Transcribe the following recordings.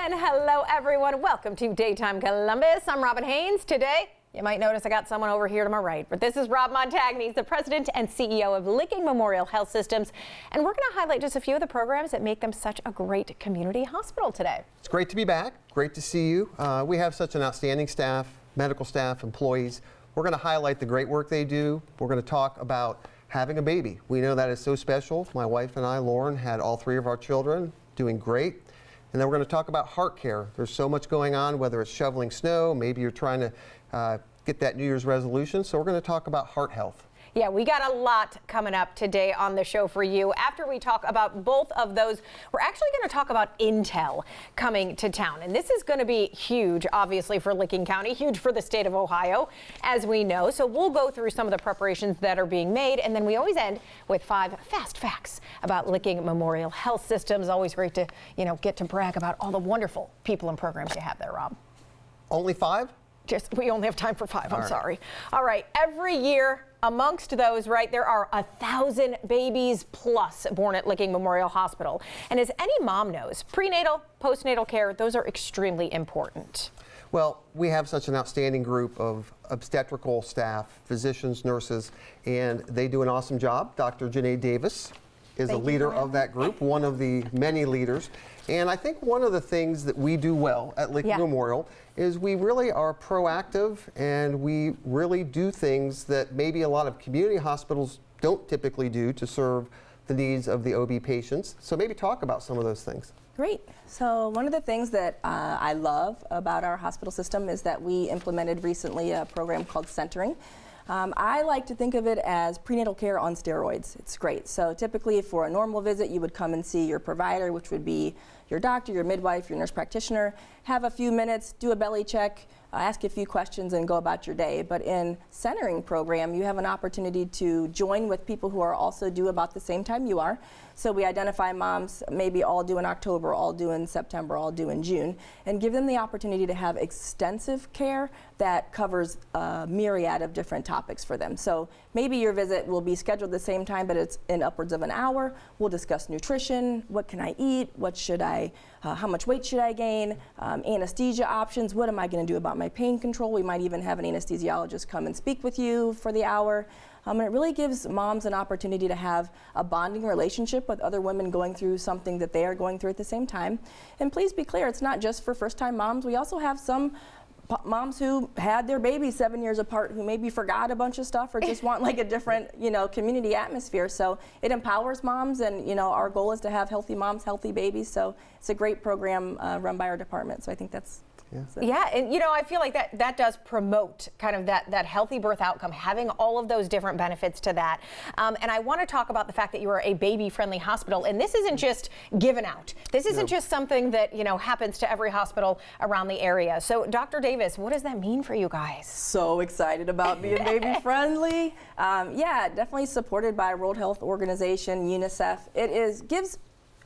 And hello, everyone. Welcome to Daytime Columbus. I'm Robin Haynes. Today, you might notice I got someone over here to my right, but this is Rob Montagny. He's the president and CEO of Licking Memorial Health Systems, and we're going to highlight just a few of the programs that make them such a great community hospital today. It's great to be back. Great to see you. We have such an outstanding staff, medical staff, employees. We're going to highlight the great work they do. We're going to talk about having a baby. We know that is so special. My wife and I, Lauren, had all three of our children, doing great. And then we're going to talk about heart care. There's so much going on, whether it's shoveling snow, maybe you're trying to get that New Year's resolution. So we're going to talk about heart health. Yeah, we got a lot coming up today on the show for you. After we talk about both of those, we're actually going to talk about Intel coming to town. And this is going to be huge, obviously, for Licking County, huge for the state of Ohio, as we know. So we'll go through some of the preparations that are being made. And then we always end with 5 fast facts about Licking Memorial Health Systems. Always great to, get to brag about all the wonderful people and programs you have there, Rob. Only 5? We only have time for 5. I'm sorry. All right. Every year, amongst those, right, there are 1,000 babies plus born at Licking Memorial Hospital. And as any mom knows, prenatal, postnatal care, those are extremely important. Well, we have such an outstanding group of obstetrical staff, physicians, nurses, and they do an awesome job. Dr. Janae Davis is a leader of that group, one of the many leaders. And I think one of the things that we do well at Licking Memorial is we really are proactive, and we really do things that maybe a lot of community hospitals don't typically do to serve the needs of the OB patients. So maybe talk about some of those things. Great. So one of the things that I love about our hospital system is that we implemented recently a program called Centering. I like to think of it as prenatal care on steroids. It's great. So typically for a normal visit, you would come and see your provider, which would be your doctor, your midwife, your nurse practitioner, have a few minutes, do a belly check, ask a few questions, and go about your day. But in Centering program, you have an opportunity to join with people who are also due about the same time you are. So we identify moms maybe all due in October, all due in September, all due in June, and give them the opportunity to have extensive care that covers a myriad of different topics for them. So maybe your visit will be scheduled the same time, but it's in upwards of an hour. We'll discuss nutrition, what can I eat, what should I, how much weight should I gain, anesthesia options, what am I going to do about my pain control. We might even have an anesthesiologist come and speak with you for the hour. And it really gives moms an opportunity to have a bonding relationship with other women going through something that they are going through at the same time. And please be clear, it's not just for first-time moms. We also have some moms who had their babies 7 years apart who maybe forgot a bunch of stuff or just want like a different, community atmosphere. So it empowers moms, and, our goal is to have healthy moms, healthy babies. So it's a great program run by our department. So I think that's Yeah, and I feel like that does promote kind of that healthy birth outcome, having all of those different benefits to that. And I want to talk about the fact that you are a baby-friendly hospital, and this isn't just given out. This isn't just something that happens to every hospital around the area. So, Dr. Davis, what does that mean for you guys? So excited about being baby-friendly. Yeah, definitely supported by World Health Organization, UNICEF. It gives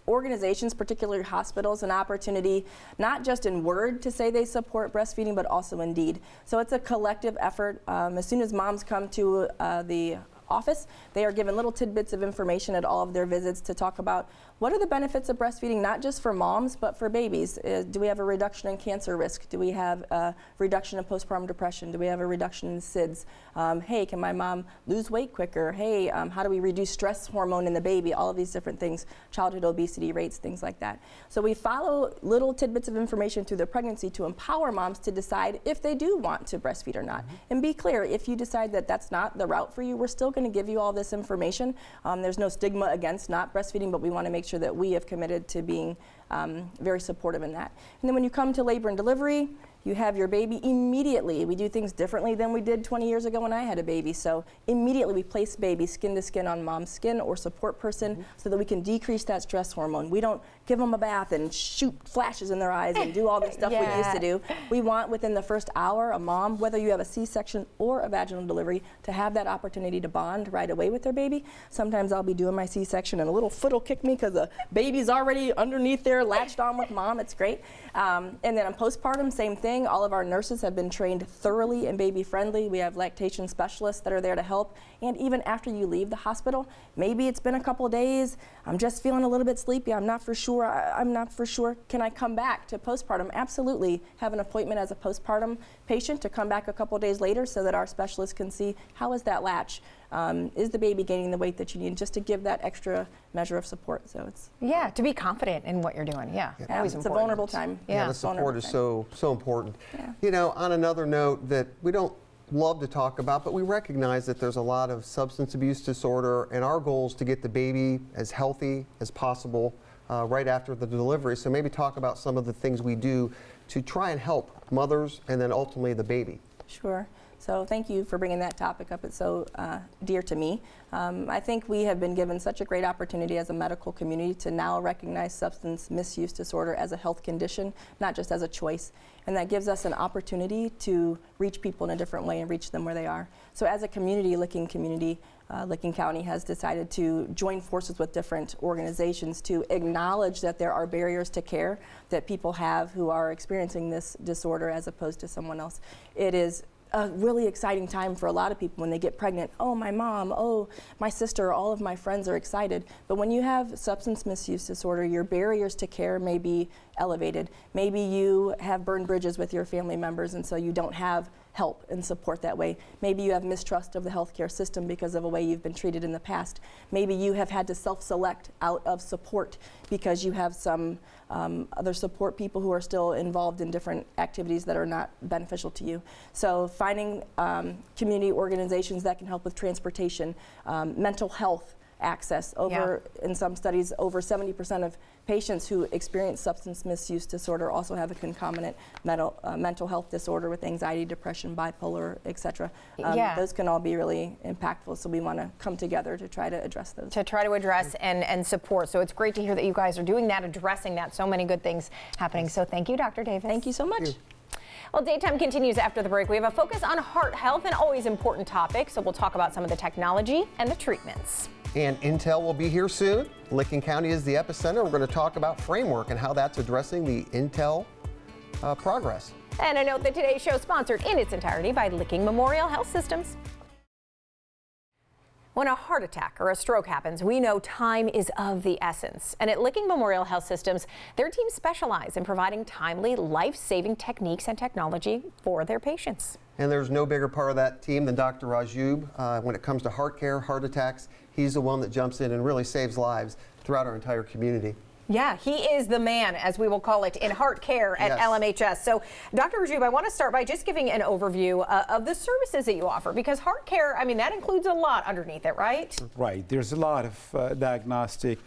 organizations, particularly hospitals, an opportunity not just in word to say they support breastfeeding, but also in deed. So it's a collective effort. As soon as moms come to the office, they are given little tidbits of information at all of their visits to talk about what are the benefits of breastfeeding, not just for moms, but for babies. Do we have a reduction in cancer risk? Do we have a reduction in postpartum depression? Do we have a reduction in SIDS? Hey, can my mom lose weight quicker? Hey, how do we reduce stress hormone in the baby? All of these different things, childhood obesity rates, things like that. So we follow little tidbits of information through the pregnancy to empower moms to decide if they do want to breastfeed or not. And be clear, if you decide that that's not the route for you, we're still going to give you all this information. There's no stigma against not breastfeeding, but we want to make sure that we have committed to being very supportive in that. And then when you come to labor and delivery, you have your baby immediately. We do things differently than we did 20 years ago when I had a baby. So immediately we place baby skin to skin on mom's skin or support person so that we can decrease that stress hormone. We don't give them a bath and shoot flashes in their eyes and do all the stuff we used to do. We want within the first hour a mom, whether you have a C-section or a vaginal delivery, to have that opportunity to bond right away with their baby. Sometimes I'll be doing my C-section and a little foot will kick me because the baby's already underneath there there latched on with mom. It's great. And then on postpartum, same thing. All of our nurses have been trained thoroughly and baby friendly. We have lactation specialists that are there to help. And even after you leave the hospital, maybe it's been a couple days, I'm just feeling a little bit sleepy, I'm not for sure, I'm not for sure, can I come back to postpartum? Absolutely. Have an appointment as a postpartum patient to come back a couple days later so that our specialist can see how is that latch. Is the baby gaining the weight that you need, just to give that extra measure of support. So it's to be confident in what you're doing. Always it's important. a vulnerable time. Yeah, the support is so important. Yeah. You know, on another note that we don't love to talk about, but we recognize that there's a lot of substance abuse disorder, and our goal is to get the baby as healthy as possible right after the delivery. So maybe talk about some of the things we do to try and help mothers and then ultimately the baby. Sure. So thank you for bringing that topic up. It's so dear to me. I think we have been given such a great opportunity as a medical community to now recognize substance misuse disorder as a health condition, not just as a choice. And that gives us an opportunity to reach people in a different way and reach them where they are. So as a community, Licking County has decided to join forces with different organizations to acknowledge that there are barriers to care that people have who are experiencing this disorder as opposed to someone else. It is a really exciting time for a lot of people when they get pregnant. Oh, my mom, oh, my sister, all of my friends are excited. But when you have substance misuse disorder, your barriers to care may be elevated. Maybe you have burned bridges with your family members and so you don't have help and support that way. Maybe you have mistrust of the healthcare system because of a way you've been treated in the past. Maybe you have had to self-select out of support because you have some other support people who are still involved in different activities that are not beneficial to you. So finding community organizations that can help with transportation, mental health access. In some studies, over 70% of patients who experience substance misuse disorder also have a concomitant mental health disorder with anxiety, depression, bipolar, etc. Those can all be really impactful, so we want to come together to try to address those. To try to address and support. So it's great to hear that you guys are doing that, addressing that. So many good things happening. So thank you, Dr. Davis. Thank you so much. Well, Daytime continues after the break. We have a focus on heart health, an always important topic. So we'll talk about some of the technology and the treatments. And Intel will be here soon. Licking County is the epicenter. We're going to talk about framework and how that's addressing the Intel progress. And a note that today's show is sponsored in its entirety by Licking Memorial Health Systems. When a heart attack or a stroke happens, we know time is of the essence. And at Licking Memorial Health Systems, their teams specialize in providing timely, life-saving techniques and technology for their patients. And there's no bigger part of that team than Dr. Rajoub. When it comes to heart care, heart attacks, he's the one that jumps in and really saves lives throughout our entire community. Yeah, he is the man, as we will call it, in heart care at LMHS. So, Dr. Rajoub, I want to start by just giving an overview of the services that you offer, because heart care, I mean, that includes a lot underneath it, right? Right. There's a lot of diagnostic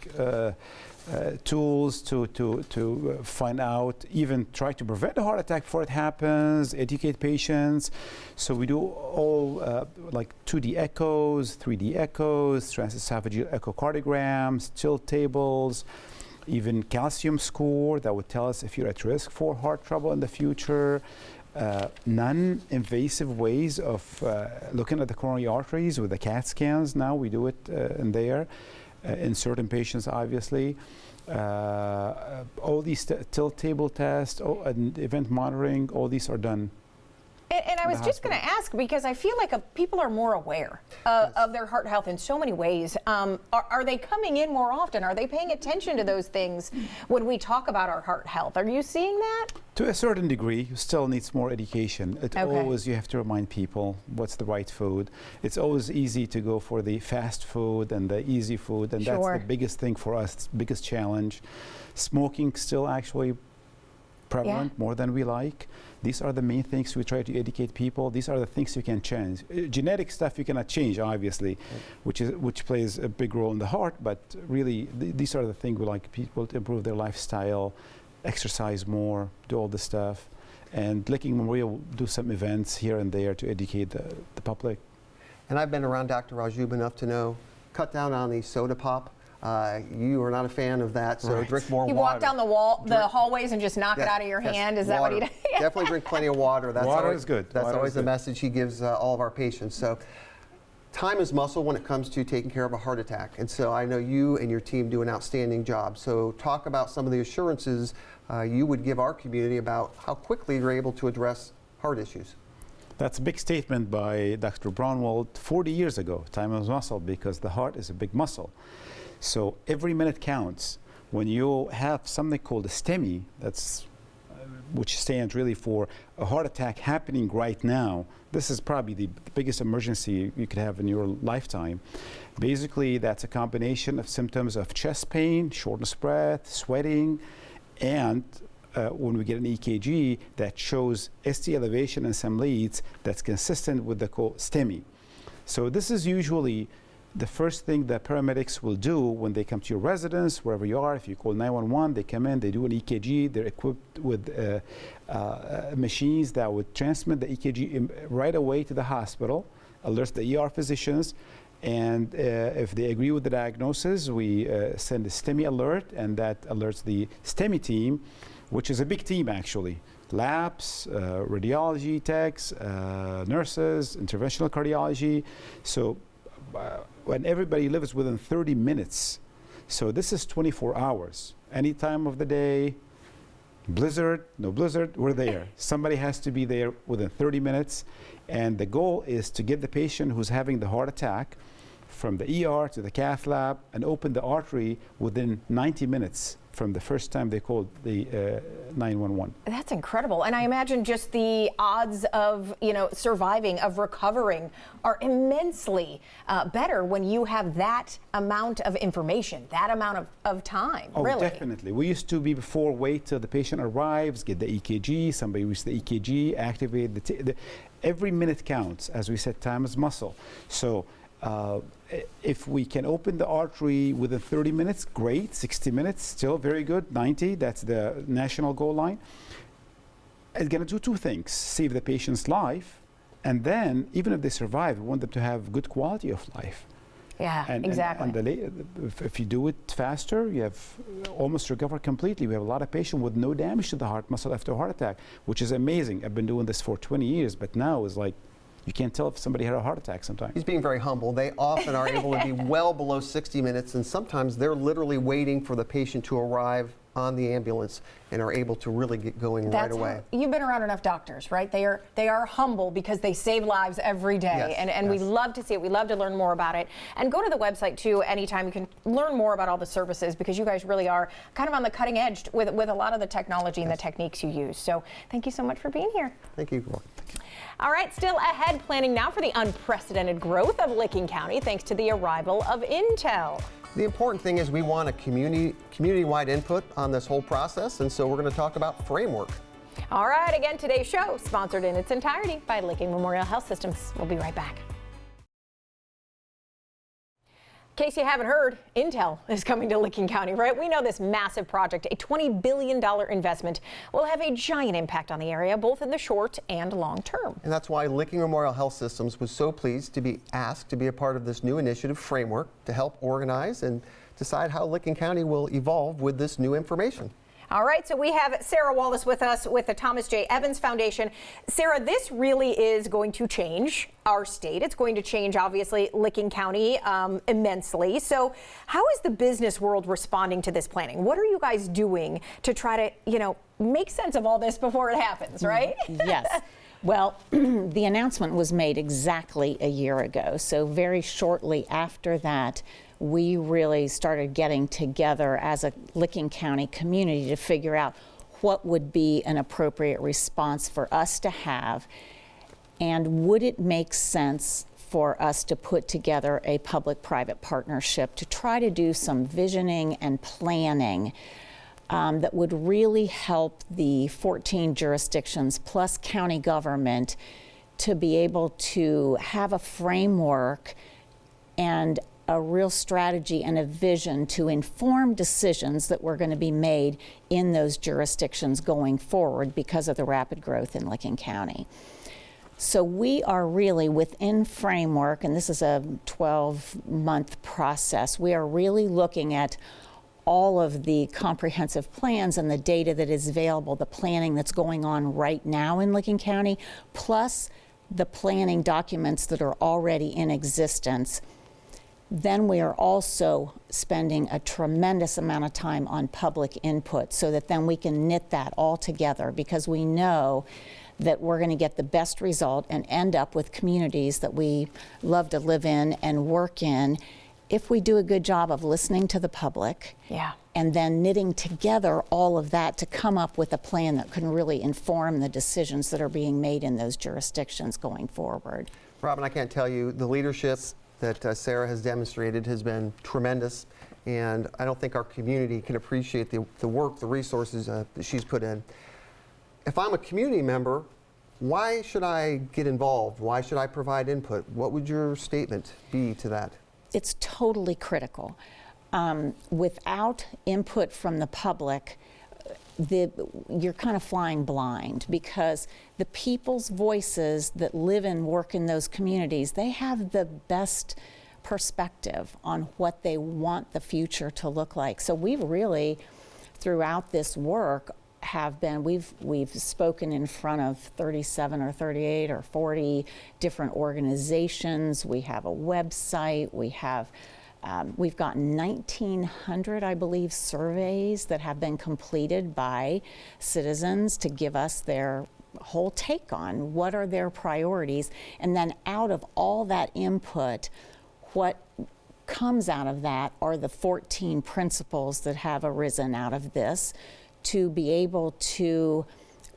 tools to find out, even try to prevent a heart attack before it happens, educate patients. So we do all like 2D echoes, 3D echoes, transesophageal echocardiograms, tilt tables, even calcium score that would tell us if you're at risk for heart trouble in the future. Non-invasive ways of looking at the coronary arteries with the CAT scans. Now we do it in there, in certain patients, obviously. All these tilt table tests, and event monitoring, all these are done. And I was just going to ask, because I feel like people are more aware of their heart health in so many ways. Are they coming in more often? Are they paying attention to those things when we talk about our heart health? Are you seeing that? To a certain degree, you still needs more education. Always you have to remind people what's the right food. It's always easy to go for the fast food and the easy food, and that's the biggest thing for us, biggest challenge. Smoking still actually prevalent more than we like. These are the main things we try to educate people. These are the things you can change. Genetic stuff you cannot change, obviously, which plays a big role in the heart, but really these are the things we like people to improve their lifestyle, exercise more, do all this stuff. And Licking Memorial do some events here and there to educate the public. And I've been around Dr. Rajoub enough to know, cut down on the soda pop. You are not a fan of that, so drink more water. You walk down the hallways and just knock it out of your hand? Is that what he does? Definitely drink plenty of water. That's water always, is good. That's Water always is the good. message he gives all of our patients. So time is muscle when it comes to taking care of a heart attack. And so I know you and your team do an outstanding job. So talk about some of the assurances you would give our community about how quickly you're able to address heart issues. That's a big statement by Dr. Braunwald 40 years ago, time is muscle, because the heart is a big muscle. So every minute counts. When you have something called a STEMI, which stands really for a heart attack happening right now, this is probably the biggest emergency you could have in your lifetime. Basically, that's a combination of symptoms of chest pain, shortness of breath, sweating, and when we get an EKG that shows ST elevation in some leads that's consistent with the STEMI. So this is usually the first thing that paramedics will do when they come to your residence, wherever you are. If you call 911, they come in, they do an EKG. They're equipped with machines that would transmit the EKG right away to the hospital, alerts the ER physicians, and if they agree with the diagnosis, we send a STEMI alert, and that alerts the STEMI team, which is a big team actually. Labs, radiology techs, nurses, interventional cardiology. So when everybody lives within 30 minutes. So this is 24 hours. Any time of the day, blizzard, no blizzard, we're there. Somebody has to be there within 30 minutes. And the goal is to get the patient who's having the heart attack from the ER to the cath lab and open the artery within 90 minutes from the first time they called the 911. That's incredible. And I imagine just the odds of, surviving, of recovering are immensely better when you have that amount of information, that amount of time, really. Oh, definitely. We used to be before wait till the patient arrives, get the EKG, somebody reads the EKG, activate every minute counts. As we said, time is muscle. So if we can open the artery within 30 minutes, great. 60 minutes, still very good. 90, that's the national goal line. It's going to do two things: save the patient's life, and then even if they survive, we want them to have good quality of life. Yeah, exactly. If you do it faster, you have almost recovered completely. We have a lot of patients with no damage to the heart muscle after a heart attack, which is amazing. I've been doing this for 20 years, but now it's like, you can't tell if somebody had a heart attack sometimes. He's being very humble. They often are able to be well below 60 minutes, and sometimes they're literally waiting for the patient to arrive on the ambulance and are able to really get going right away. You've been around enough doctors, right? They are humble because they save lives every day. Yes, and we love to see it. We love to learn more about it. And go to the website too anytime. You can learn more about all the services because you guys really are kind of on the cutting edge with a lot of the technology and the techniques you use. So thank you so much for being here. Thank you. All right, still ahead, planning now for the unprecedented growth of Licking County thanks to the arrival of Intel. The important thing is we want a community-wide input on this whole process, and so we're going to talk about framework. All right, again, today's show sponsored in its entirety by Licking Memorial Health Systems. We'll be right back. In case you haven't heard, Intel is coming to Licking County, right? We know this massive project, a $20 billion investment, will have a giant impact on the area, both in the short and long term. And that's why Licking Memorial Health Systems was so pleased to be asked to be a part of this new initiative framework to help organize and decide how Licking County will evolve with this new information. All right, so we have Sarah Wallace with us with the Thomas J. Evans Foundation. Sarah, this really is going to change our state. It's going to change, obviously, Licking County immensely. So how is the business world responding to this planning? What are you guys doing to try to, make sense of all this before it happens, right? Yes. Well, the announcement was made exactly a year ago. So very shortly after that, we really started getting together as a Licking County community to figure out what would be an appropriate response for us to have, and would it make sense for us to put together a public-private partnership to try to do some visioning and planning that would really help the 14 jurisdictions plus county government to be able to have a framework and a real strategy and a vision to inform decisions that were going to be made in those jurisdictions going forward because of the rapid growth in Licking County. So we are really within framework, and this is a 12-month process. We are really looking at all of the comprehensive plans and the data that is available, the planning that's going on right now in Licking County, plus the planning documents that are already in existence. Then we are also spending a tremendous amount of time on public input so that then we can knit that all together, because we know that we're going to get the best result and end up with communities that we love to live in and work in if we do a good job of listening to the public. Yeah. And then knitting together all of that to come up with a plan that can really inform the decisions that are being made in those jurisdictions going forward. Robin, I can't tell you, the leadership that Sarah has demonstrated has been tremendous, and I don't think our community can appreciate the work, the resources that she's put in. If I'm a community member, why should I get involved? Why should I provide input? What would your statement be to that? It's totally critical. Without input from the public, you're kind of flying blind, because the people's voices that live and work in those communities, they have the best perspective on what they want the future to look like. So we've really, throughout this work, we've spoken in front of 37 or 38 or 40 different organizations. We have a website. We've gotten 1,900, I believe, surveys that have been completed by citizens to give us their whole take on what are their priorities. And then out of all that input, what comes out of that are the 14 principles that have arisen out of this to be able to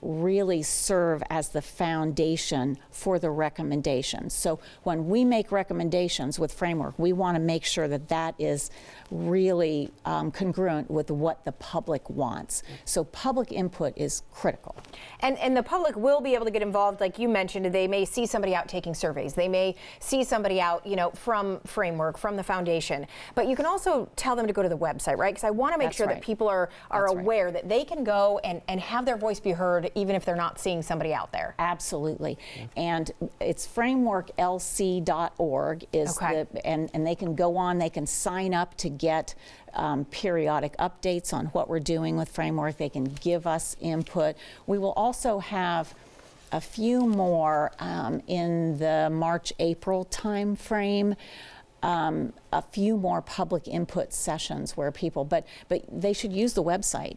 really serve as the foundation for the recommendations. So when we make recommendations with Framework, we want to make sure that that is really congruent with what the public wants. So public input is critical. And the public will be able to get involved, like you mentioned. They may see somebody out taking surveys. They may see somebody out, from Framework, from the foundation. But you can also tell them to go to the website, right? Because I want to make sure that people are aware that they can go and have their voice be heard, even if they're not seeing somebody out there. Absolutely. And it's frameworklc.org and they can go on, they can sign up to get periodic updates on what we're doing with Framework. They can give us input. We will also have a few more in the March-April time frame. A few more public input sessions where people, but they should use the website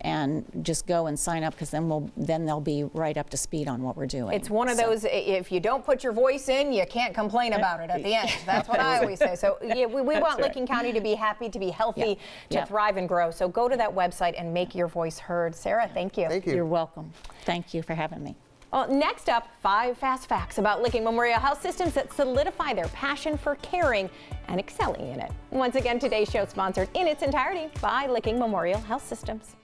and just go and sign up, because then they'll be right up to speed on what we're doing. It's one of those, if you don't put your voice in, you can't complain about it at the end. That's what I always say. So we want Licking County to be happy, to be healthy, to thrive and grow. So go to that website and make your voice heard. Sarah, thank you. Thank you. You're welcome. Thank you for having me. Well, next up, 5 fast facts about Licking Memorial Health Systems that solidify their passion for caring and excelling in it. Once again, today's show sponsored in its entirety by Licking Memorial Health Systems.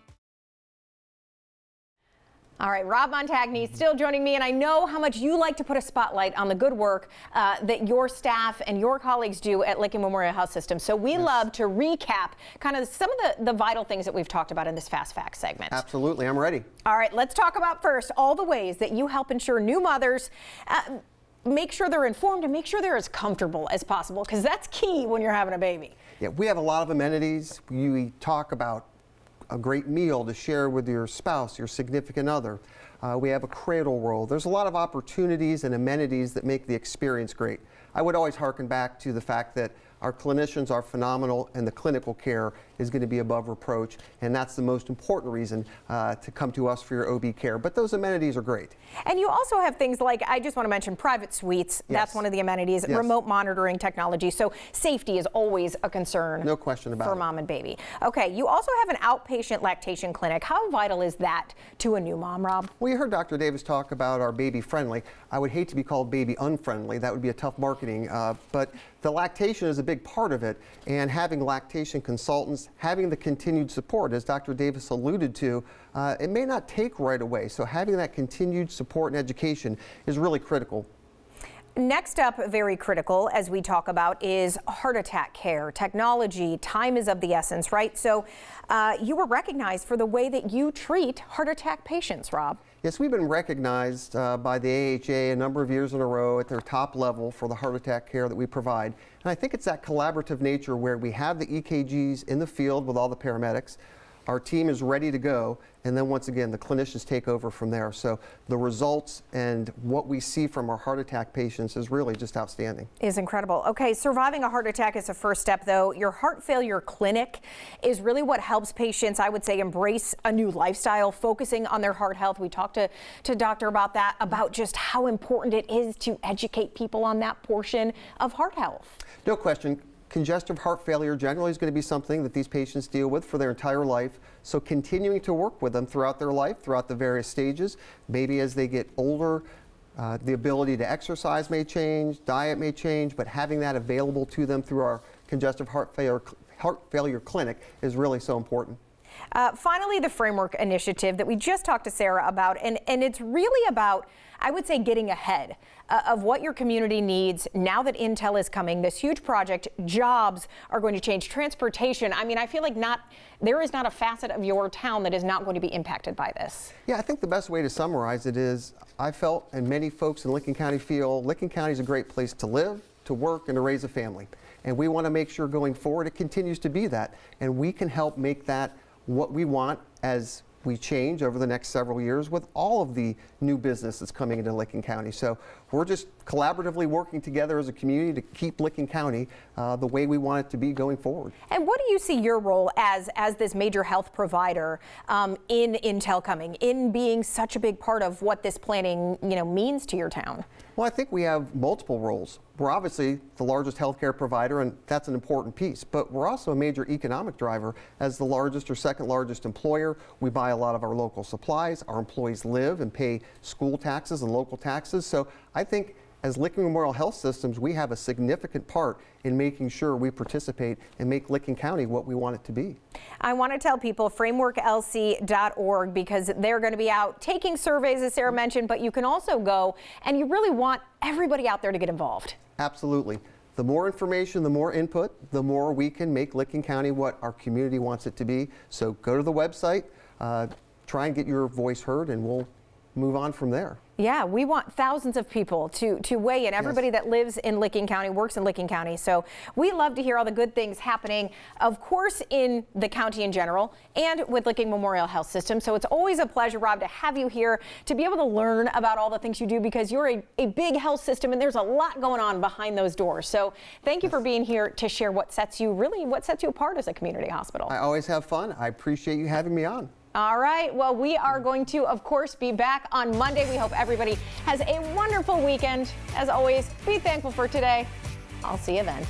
All right, Rob Montagny still joining me, and I know how much you like to put a spotlight on the good work that your staff and your colleagues do at Licking Memorial Health System. So we love to recap kind of some of the vital things that we've talked about in this Fast Facts segment. Absolutely, I'm ready. All right, let's talk about first all the ways that you help ensure new mothers make sure they're informed and make sure they're as comfortable as possible, because that's key when you're having a baby. Yeah, we have a lot of amenities. We talk about a great meal to share with your spouse, your significant other. We have a cradle roll. There's a lot of opportunities and amenities that make the experience great. I would always hearken back to the fact that our clinicians are phenomenal and the clinical care is going to be above reproach, and that's the most important reason to come to us for your OB care. But those amenities are great. And you also have things like, I just want to mention private suites. Yes. That's one of the amenities. Yes. Remote monitoring technology. So safety is always a concern. No question about for it. mom and baby. Okay, you also have an outpatient lactation clinic. How vital is that to a new mom, Rob? We heard Dr. Davis talk about our baby friendly. I would hate to be called baby unfriendly. That would be a tough marketing. But the lactation is a big part of it, and having lactation consultants, having the continued support, as Dr. Davis alluded to, it may not take right away. So having that continued support and education is really critical. Next up, very critical as we talk about, is heart attack care. Technology, time is of the essence, right? So you were recognized for the way that you treat heart attack patients, Rob. Yes, we've been recognized by the AHA a number of years in a row at their top level for the heart attack care that we provide. And I think it's that collaborative nature where we have the EKGs in the field with all the paramedics. our team is ready to go, and then once again, the clinicians take over from there. So the results and what we see from our heart attack patients is really just outstanding. Is incredible. Okay, surviving a heart attack is a first step, though. Your heart failure clinic is really what helps patients, I would say, embrace a new lifestyle, focusing on their heart health. We talked to Doctor about that, about just how important it is to educate people on that portion of heart health. No question. Congestive heart failure generally is going to be something that these patients deal with for their entire life. So continuing to work with them throughout their life, throughout the various stages, maybe as they get older, the ability to exercise may change, diet may change, but having that available to them through our congestive heart failure clinic is really so important. Finally, the Framework Initiative that we just talked to Sarah about, and it's really about, I would say, getting ahead of what your community needs now that Intel is coming. This huge project, jobs are going to change, transportation. I mean, I feel like there is not a facet of your town that is not going to be impacted by this. Yeah, I think the best way to summarize it is I felt, and many folks in Licking County feel, Licking County is a great place to live, to work, and to raise a family. And we want to make sure going forward it continues to be that. And we can help make that what we want as we change over the next several years with all of the new business that's coming into Licking County. So we're just collaboratively working together as a community to keep Licking County the way we want it to be going forward. And what do you see your role as this major health provider in Intel coming, in being such a big part of what this planning means to your town? Well, I think we have multiple roles. We're obviously the largest healthcare provider, and that's an important piece, but we're also a major economic driver. As the largest or second largest employer, we buy a lot of our local supplies. Our employees live and pay school taxes and local taxes. So I think as Licking Memorial Health Systems, we have a significant part in making sure we participate and make Licking County what we want it to be. I want to tell people frameworklc.org, because they're going to be out taking surveys, as Sarah mentioned, but you can also go, and you really want everybody out there to get involved. Absolutely. The more information, the more input, the more we can make Licking County what our community wants it to be. So go to the website, try and get your voice heard, and we'll move on from there. Yeah, we want thousands of people to weigh in. Everybody that lives in Licking County, works in Licking County. So we love to hear all the good things happening, of course, in the county in general and with Licking Memorial Health System. So it's always a pleasure, Rob, to have you here to be able to learn about all the things you do, because you're a big health system and there's a lot going on behind those doors. So thank you for being here to share what sets you apart as a community hospital. I always have fun. I appreciate you having me on. All right. Well, we are going to, of course, be back on Monday. We hope everybody has a wonderful weekend. As always, be thankful for today. I'll see you then.